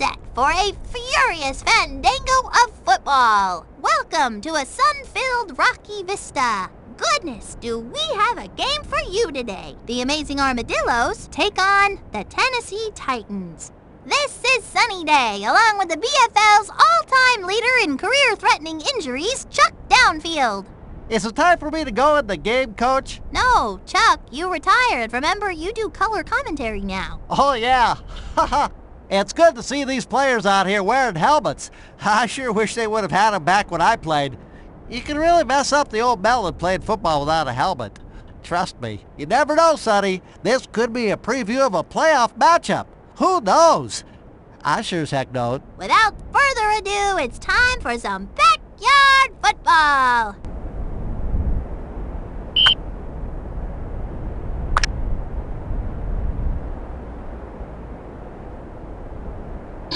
set for a furious fandango of football. Welcome to a sun-filled rocky vista. Goodness, do we have a game for you today. The amazing Armadillos take on the Tennessee Titans. This is Sunny Day, along with the BFL's all-time leader in career-threatening injuries, Chuck Downfield. Is it time for me to go in the game, Coach? No, Chuck, you retired. Remember, you do color commentary now. Oh, yeah. It's good to see these players out here wearing helmets. I sure wish they would have had them back when I played. You can really mess up the old melon playing football without a helmet. Trust me, you never know, Sonny. This could be a preview of a playoff matchup. Who knows? I sure as heck don't. Without further ado, it's time for some backyard football.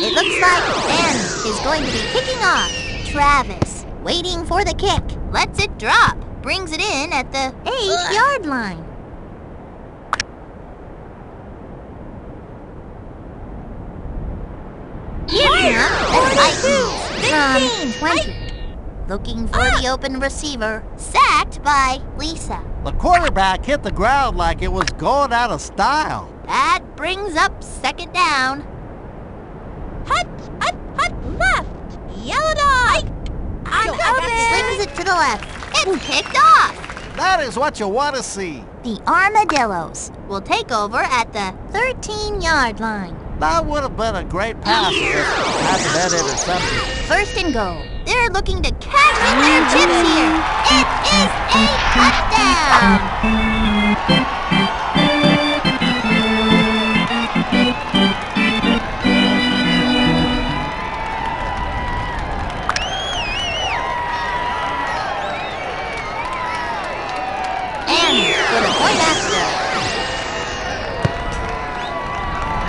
It looks like Ben is going to be kicking off. Travis, waiting for the kick, lets it drop, brings it in at the 8-yard line. Here come the Titans from 20. Looking for the open receiver, sacked by Lisa. The quarterback hit the ground like it was going out of style. That brings up second down. Hut, left. Yellow dog. Slims it to the left. It's picked off. That is what you want to see. The Armadillos will take over at the 13-yard line. That would have been a great pass if it hadn't been intercepted. First and goal. They're looking to cash in their chips here. It is a touchdown.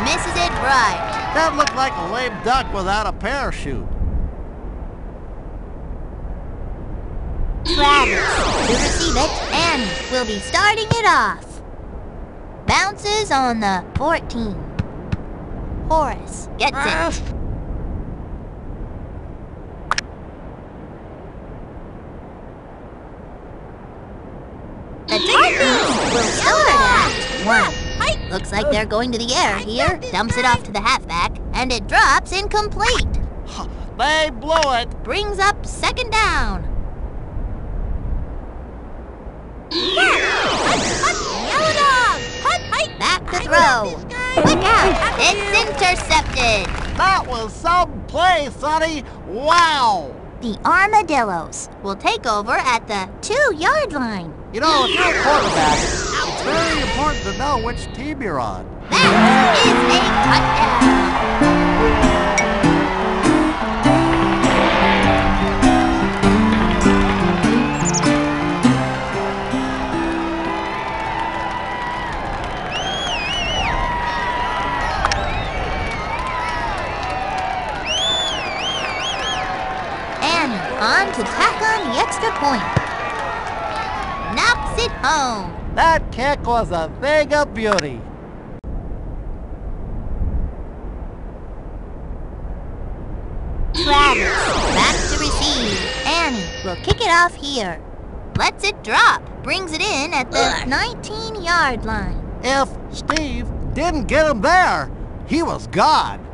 Misses it right. That looked like a lame duck without a parachute. Travis to receive it, and will be starting it off. Bounces on the 14. Horace gets it. The Titans will start at 1. Looks like they're going to the air here. Dumps it off to the halfback, and it drops incomplete. They blew it. Brings up second down. Yellow dog. Back to throw. Quick out. It's intercepted. That was some play, Sonny. Wow. The Armadillos will take over at the 2-yard line. You know, if you're a quarterback, it's very important to know which team you're on. That is a touchdown. And on to tack on the extra point. Knocks it home. That kick was a thing of beauty. Travis back to receive. Annie will kick it off here. Lets it drop. Brings it in at the 19-yard line. If Steve didn't get him there, he was gone.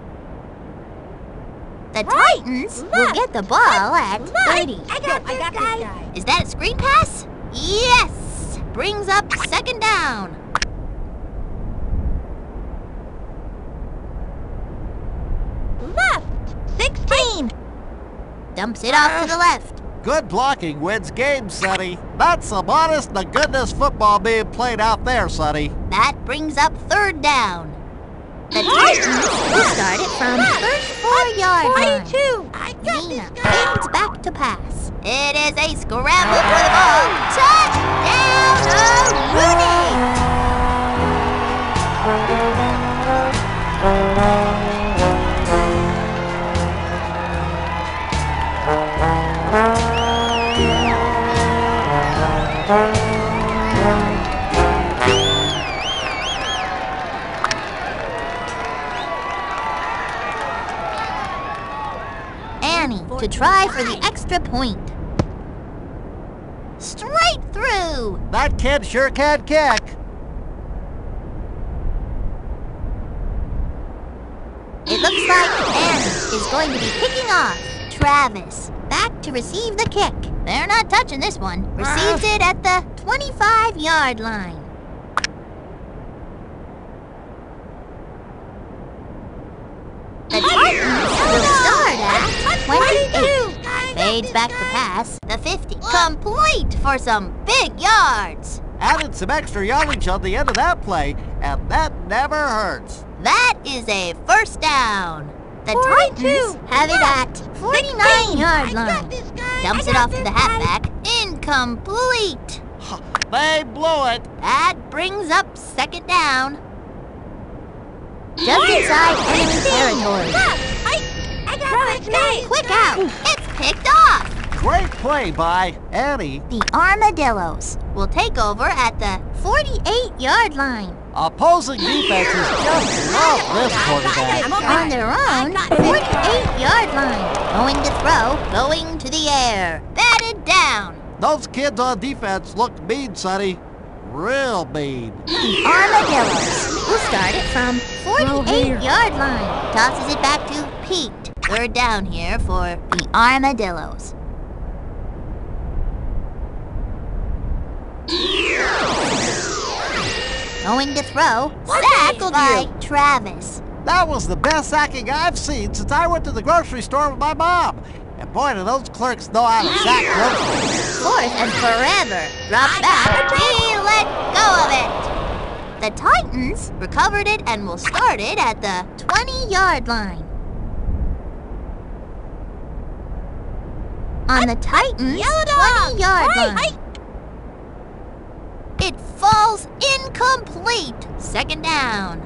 The Titans will get the ball at 30. I got this guy. Is that a screen pass? Yes! Brings up second down. Left. 16. Dumps it off to the left. Good blocking wins games, Sonny. That's some honest-to-goodness football being played out there, Sonny. That brings up third down. The Titans will start it from 34-yard line. 22. I got Nina this guy. fades back to pass. It is a scramble for the ball. Touchdown, Rooney! Annie to try for the extra point. Straight through! That kid sure can kick. It looks like Annie is going to be kicking off. Travis, back to receive the kick. They're not touching this one. Receives it at the 25-yard line. The Titans will start at 22. Fades back the pass. The 50. Complete for some big yards. Added some extra yardage on the end of that play, and that never hurts. That is a first down. The 42. Titans have it at 49-yard line. Dumps it off to the halfback. Incomplete. They blew it. That brings up second down. Just inside enemy territory. I got this guy. Quick out. It's picked off. Great play by Annie. The Armadillos will take over at the 48-yard line. Opposing defenses just love this quarterback. On their own 48-yard line. Going to throw, going to the air. Batted down. Those kids on defense look mean, Sonny. Real mean. The Armadillos will start it from 48-yard line. Tosses it back to Pete. Third down here for the Armadillos. Going to throw. Sacked by Travis. That was the best sacking I've seen since I went to the grocery store with my mom. And boy, do those clerks know how to sack groceries. Fourth and forever. Drop back. He let go of it. The Titans recovered it and will start it at the 20-yard line. On the Titans' 20-yard line. It falls incomplete. Second down.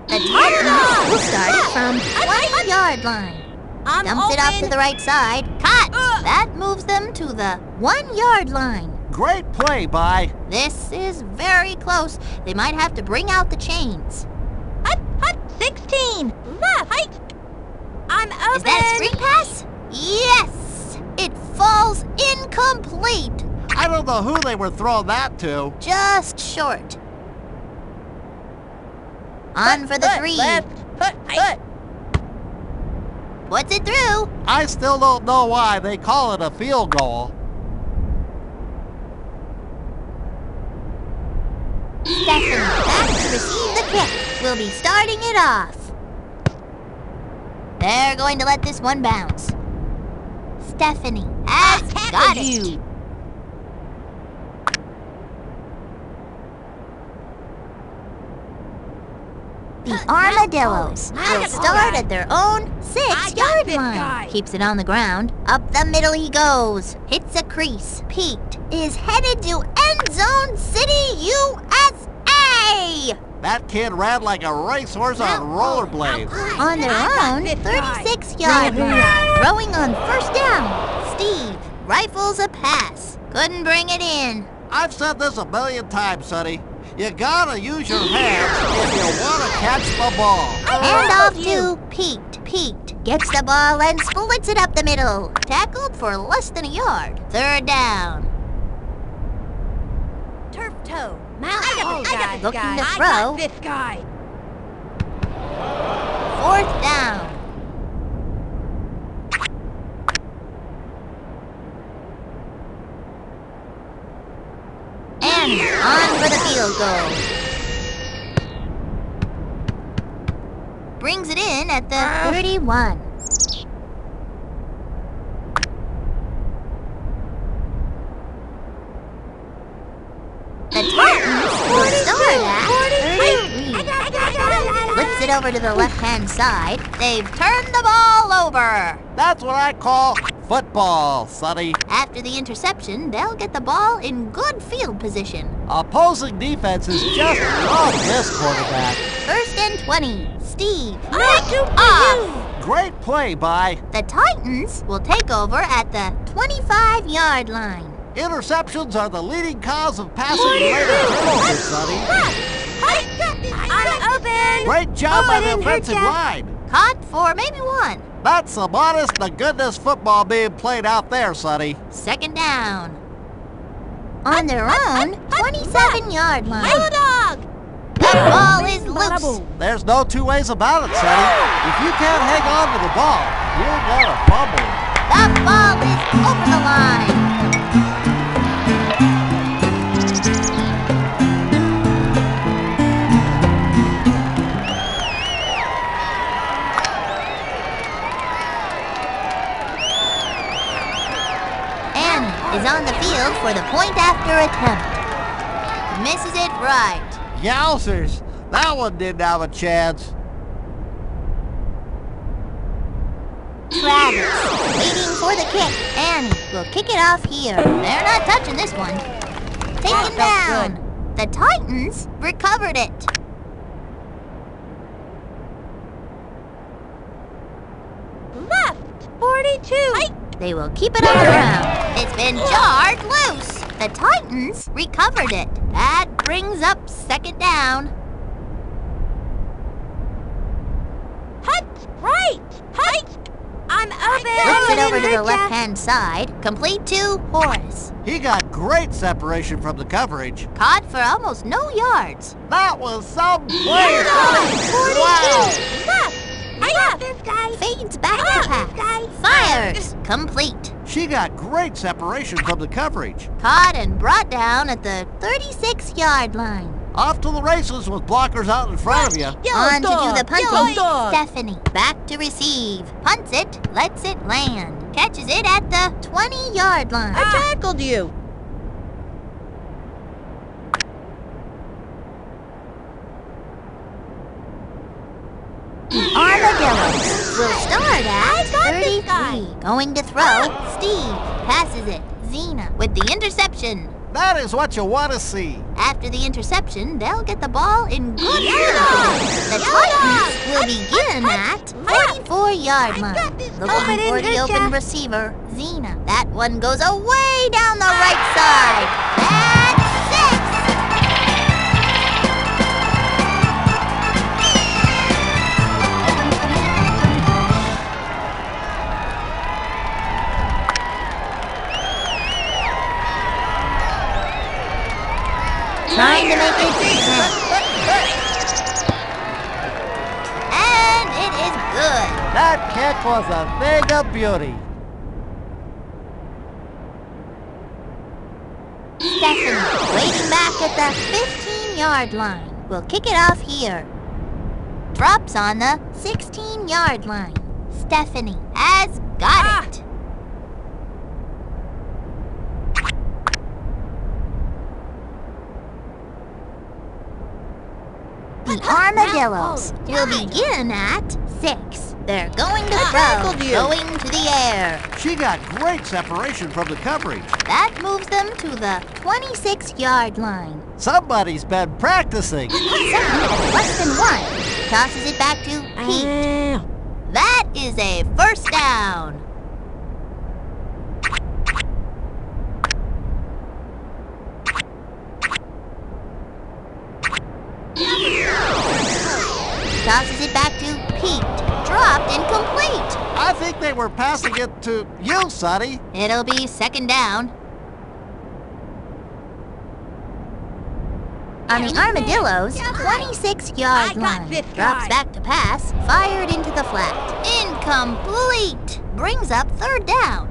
The Titans will start it from 20-yard line. Dumps it off to the right side. Cut! That moves them to the 1-yard line. Great play by... This is very close. They might have to bring out the chains. 16. Left. I'm open. Is that a screen pass? Yes! It falls incomplete. I don't know who they were throwing that to. Just short. On for the 3. Puts it through. I still don't know why they call it a field goal. Stephanie back to receive the kick. Will be starting it off. They're going to let this one bounce. Stephanie has got it. The Armadillos will start at their own 6-yard line. Keeps it on the ground. Up the middle he goes. Hits a crease. Pete is headed to End Zone City, USA! That kid ran like a racehorse on rollerblades. On their own 36-yard line. Throwing on first down. Steve rifles a pass. Couldn't bring it in. I've said this a million times, Sonny. You gotta use your hands if you want to catch the ball. Hand off to Pete. Pete gets the ball and splits it up the middle. Tackled for less than a yard. Third down. Turf toe. Looking to throw. This guy. Fourth down. And on for the field goal. Brings it in at the 31. The Titans will start at 33. Flips it over to the left-hand side. They've turned the ball over. That's what I call football, Sonny. After the interception, they'll get the ball in good field position. Opposing defenses just love this quarterback. First and 20. Steve. Off. Great play by... The Titans will take over at the 25-yard line. Interceptions are the leading cause of passing-related turnovers, Sonny. Great job Oh, by I the didn't hurt offensive ya. line. Caught for maybe one. That's some honest to goodness football being played out there, Sonny. Second down. On their own 27-yard line. Yellow dog. The ball is Bada loose. boom. There's no two ways about it, Sonny. If you can't hang on to the ball, you're gonna fumble. The ball is over the line. Annie is on the field for the point after attempt. Misses it right. Yowzers, that one didn't have a chance. Travis, waiting for the kick. Annie will kick it off here. They're not touching this one. Taken down. The Titans recovered it. Left. 42. They will keep it on the ground. It's been jarred loose. The Titans recovered it. That brings up second down. Hut. Right. Hut. I'm open. Flips it over to the left-hand side. Complete to Horace. He got great separation from the coverage. Caught for almost no yards. That was some play, Sonny. Wow. Left. I got this guy. Fades back to pass. Fires. Complete. She got great separation from the coverage. Caught and brought down at the 36-yard line. Off to the races with blockers out in front of you. On to do the punting. Yellow dog. Stephanie. Back to receive. Punts it. Lets it land. Catches it at the 20-yard line. I tackled you. Armadillos will start at got this guy. 33. Going to throw. Steve passes it. Zena with the interception. That is what you want to see. After the interception, they'll get the ball in good field. The Titans will begin at 44-yard line. Looking for the open receiver, Zena. That one goes away down the right side. That's 6. Trying to make it 10. And it is good. That kick was a thing of beauty. Stephanie waiting back at the 15-yard line. Will kick it off here. Drops on the 16-yard line. Stephanie has got it. The Armadillos will begin at 6. They're going to throw, going to the air. She got great separation from the coverage. That moves them to the 26-yard line. Somebody's been practicing. Second at less than 1. Tosses it back to Pete. That is a first down. Tosses it back to Pete. Dropped incomplete. I think they were passing it to you, Sonny. It'll be second down. On the Armadillos, 26-yard line. Drops back to pass. Fired into the flat. Incomplete. Brings up third down.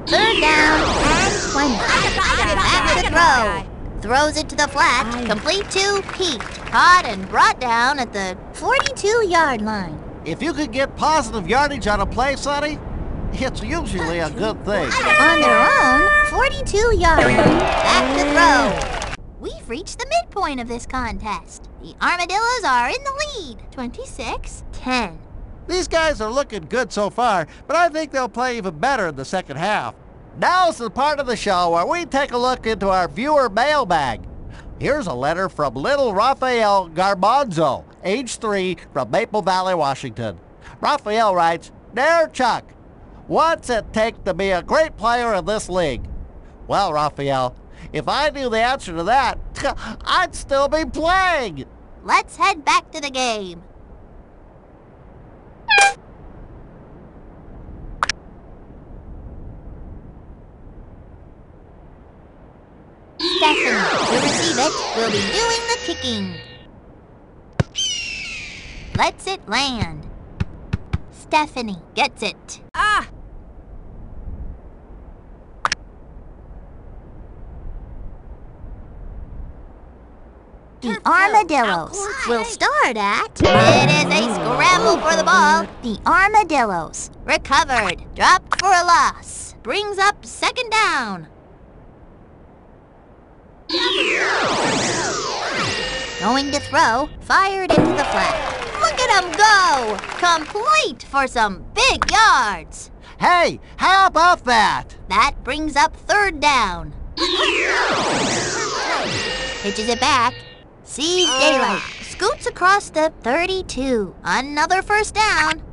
Third down and 20. Back to throw. Throws it to the flat. Complete to Pete. Caught and brought down at the 42-yard line. If you could get positive yardage on a play, Sonny, it's usually a good thing. On their own 42-yard line. Back to throw. We've reached the midpoint of this contest. The Armadillos are in the lead. 26-10. These guys are looking good so far, but I think they'll play even better in the second half. Now's the part of the show where we take a look into our viewer mailbag. Here's a letter from little Rafael Garbanzo, age 3, from Maple Valley, Washington. Rafael writes, "Dear Chuck, what's it take to be a great player in this league?" Well, Rafael, If I knew the answer to that, I'd still be playing. Let's head back to the game. Stephanie, to receive it, will be doing the kicking. Lets it land. Stephanie gets it. Ah! The Armadillos will start at... It is a scramble for the ball. The Armadillos recovered, dropped for a loss. Brings up second down. Going to throw, fired into the flat. Look at him go! Complete for some big yards. Hey, how about that? That brings up third down. Pitches it back. Sees daylight. Scoots across the 32. Another first down.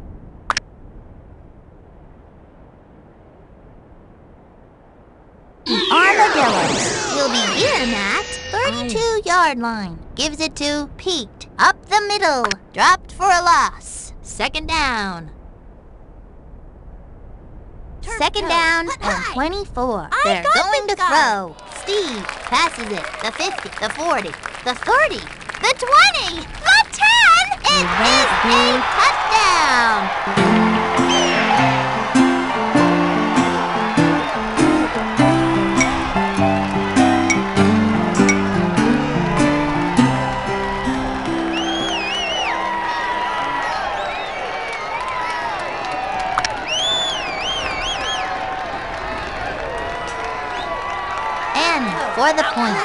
The Armadillos will begin at 32-yard line. Gives it to Pete. Up the middle. Dropped for a loss. Second down. Second down and 24. They're going to throw. Steve passes it. The 50, the 40, the 30, the 20, the 10. It is a touchdown. For the point.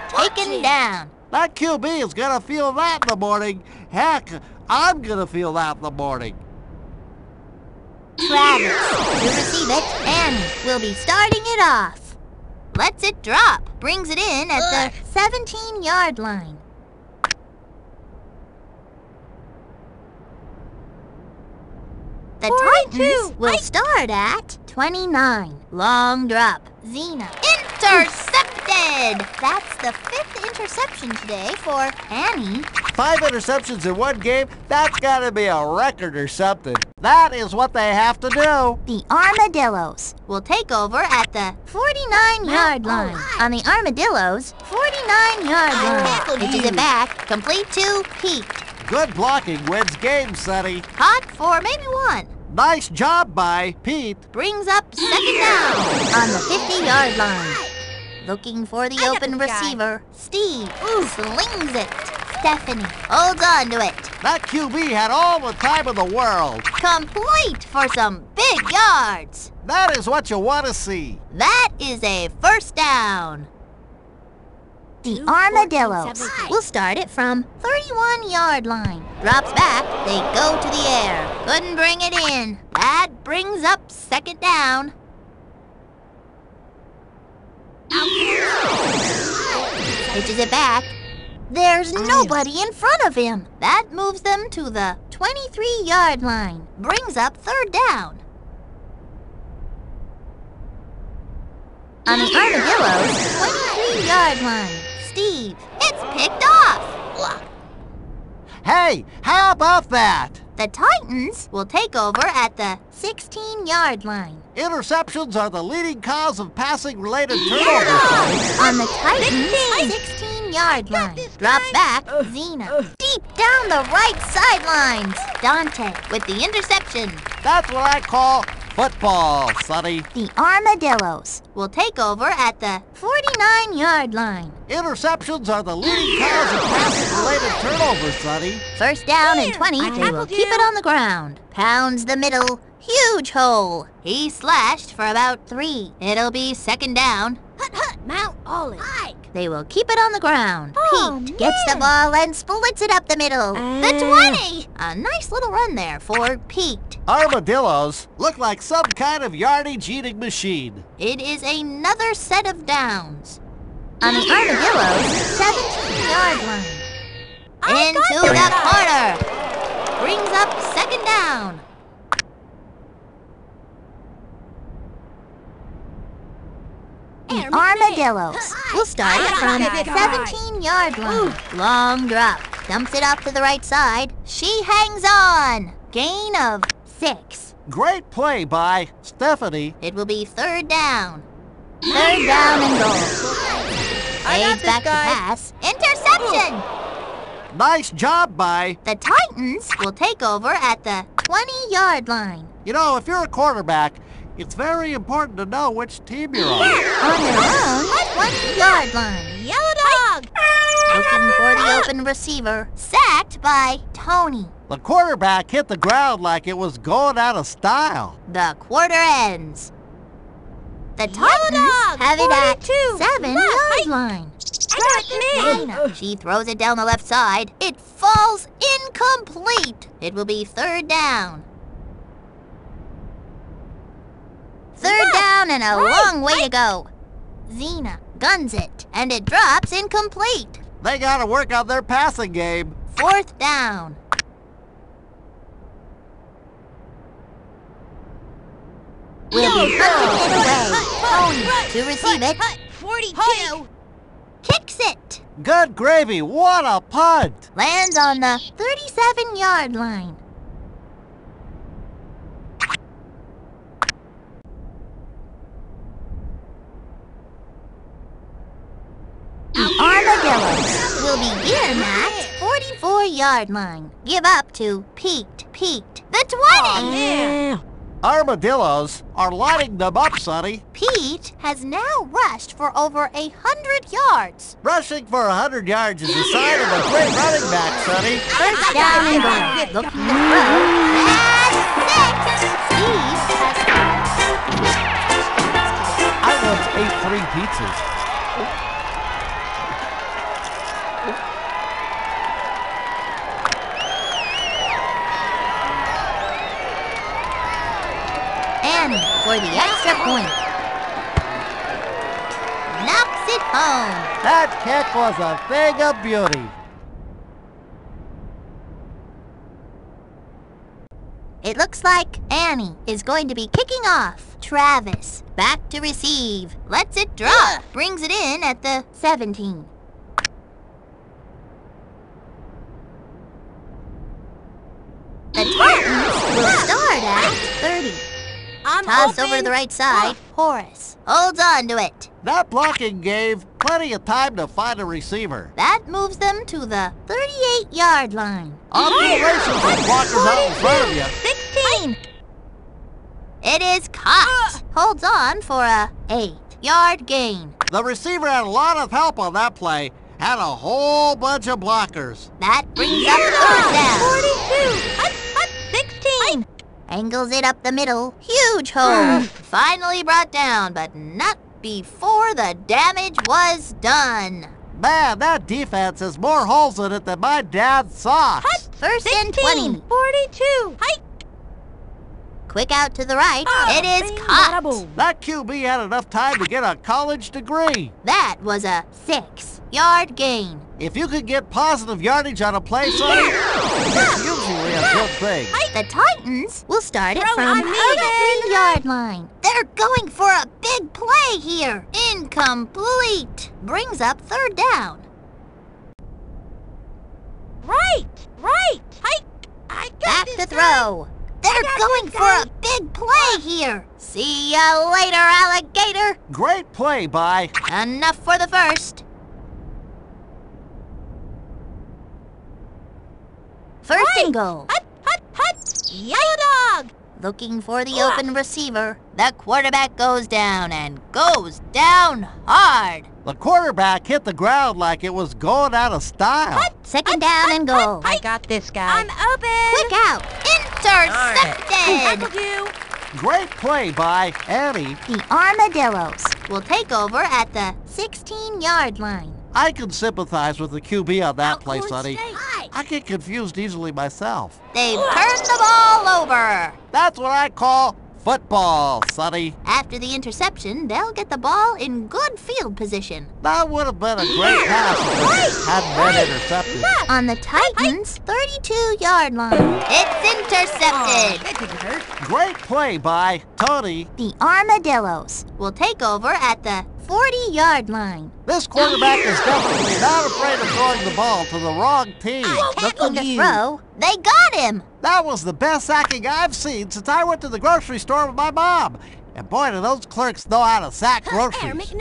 Taken down. That QB is going to feel that in the morning. Heck, I'm going to feel that in the morning. Travis to receive it. Annie will be starting it off. Lets it drop. Brings it in at the 17-yard line. The Titans will start at 29. Long drop. Zena. Intercepted! That's the 5th interception today for Annie. 5 interceptions in one game? That's got to be a record or something. That is what they have to do. The Armadillos will take over at the 49-yard line. On the Armadillos, 49-yard line. Pitches it back, complete to Pete. Good blocking wins games, Sonny. Caught for maybe one. Nice job by Pete. Brings up second down on the 50-yard line. Looking for the open receiver. Steve slings it. Stephanie holds on to it. That QB had all the time in the world. Complete for some big yards. That is what you want to see. That is a first down. The Armadillos will start it from 31-yard line. Drops back, they go to the air. Couldn't bring it in. That brings up second down. Pitches it back. There's nobody in front of him. That moves them to the 23-yard line. Brings up third down. On the Armadillos, 23-yard line. Steve, it's picked off. Hey, how about that? The Titans will take over at the 16-yard line. Interceptions are the leading cause of passing-related turnovers, Sonny. On the Titans' 16-yard line. Drops back, Zena. Deep down the right sidelines. Dante with the interception. That's what I call football, Sonny. The Armadillos will take over at the 49-yard line. Interceptions are the leading cause of passing-related turnovers, Sonny. First down and 20, they will keep it on the ground. Pounds the middle. Huge hole. He slashed for about 3. It'll be second down. Mount Olive. They will keep it on the ground. Pete gets the ball and splits it up the middle. The 20! A nice little run there for Pete. Armadillos look like some kind of yardage-eating machine. It is another set of downs. On the Armadillos, 17-yard line. Into the corner. Brings up second down. The Armadillos will start it from 17-yard line. Long drop. Dumps it off to the right side. She hangs on. Gain of 6. Great play by Stephanie. It will be third down. Third down and goal. Fades back to pass. Interception! Nice job by... The Titans will take over at the 20-yard line. You know, if you're a quarterback, it's very important to know which team you're on. On their own 20-yard line. Yellow dog! Looking for the open receiver. Sacked by Tony. The quarterback hit the ground like it was going out of style. The quarter ends. The Yellow Titans dog, have it at 42, 7-yard line. Dana, she throws it down the left side. It falls incomplete. It will be third down. Third down and a long way to go. Zena guns it, and it drops incomplete. They gotta work on their passing game. Fourth down. Will be hunting it away. Tony to receive it. 42! Kicks it. Good gravy, what a punt! Lands on the 37-yard line. The Armadillos will begin at 44-yard line. Give up to Pete. The 20! Armadillos are lighting them up, Sonny. Pete has now rushed for over 100 yards. Rushing for 100 yards is a sign of a great running back, Sonny. First down and goal. Looking to throw. That's 6. Steve has... I once ate 3 pizzas. Annie for the extra point. Knocks it home. That kick was a thing of beauty. It looks like Annie is going to be kicking off. Travis, back to receive. Lets it drop. Brings it in at the 17. The Titans will start at 30. Toss over to the right side. Horace holds on to it. That blocking gave plenty of time to find a receiver. That moves them to the 38-yard line. Observations with blockers out in front of you. 16. It is caught. Holds on for a 8-yard gain. The receiver had a lot of help on that play. Had a whole bunch of blockers. That brings up third down. 16! Angles it up the middle. Huge hole. Finally brought down, but not before the damage was done. Man, that defense has more holes in it than my dad's socks. First and 20. 42! Quick out to the right. It is caught. That QB had enough time to get a college degree. That was a 6-yard gain. If you could get positive yardage on a play, Sonny, it's usually a good thing. The Titans will start it Throw from it on me. the 3-yard line. They're going for a big play here. Incomplete. Brings up third down. Right! I got Back this to guy. throw. They're going for a big play here. See ya later, alligator. Great play by... Enough for the first. First and goal. Yellow dog! Looking for the open receiver. The quarterback goes down and goes down hard. The quarterback hit the ground like it was going out of style. Second down and goal. I got this guy. I'm open! Quick out. Intercepted. That'll do. Great play by Annie. The Armadillos will take over at the 16-yard line. I can sympathize with the QB on that play, Sonny. I get confused easily myself. They've turned the ball over. That's what I call football, Sonny. After the interception, they'll get the ball in good field position. That would have been a great pass if it hadn't been intercepted. On the Titans' 32-yard line. It's intercepted. That didn't hurt. Great play by Tony. The Armadillos will take over at the 40-yard line. This quarterback is definitely not afraid of throwing the ball to the wrong team. Looking to throw. They got him. That was the best sacking I've seen since I went to the grocery store with my mom. And boy, do those clerks know how to sack groceries.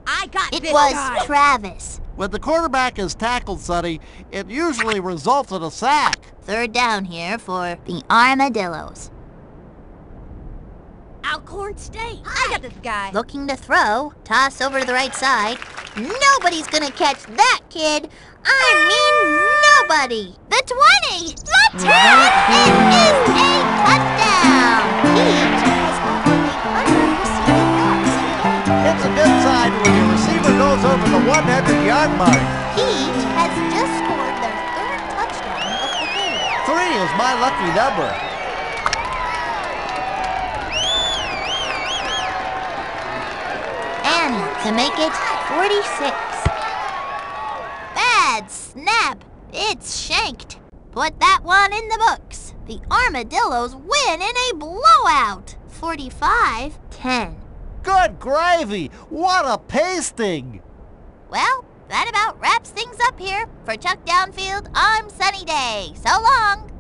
I got It this was guy. Travis. When the quarterback is tackled, Sonny, it usually results in a sack. Third down here for the Armadillos. Alcorn State. I got this guy. Looking to throw. Toss over to the right side. Nobody's gonna catch that kid. I mean nobody. The 20. The 10. It is a touchdown. Heat has over 100 receiving yards. It's a good sign when your receiver goes over the 100-yard mark. Heat has just scored their third touchdown of the game. 3 is my lucky number. And to make it 46. Bad snap. It's shanked. Put that one in the books. The Armadillos win in a blowout. 45-10. Good gravy! What a pasting! Well, that about wraps things up here. For Chuck Downfield, I'm Sunny Day. So long.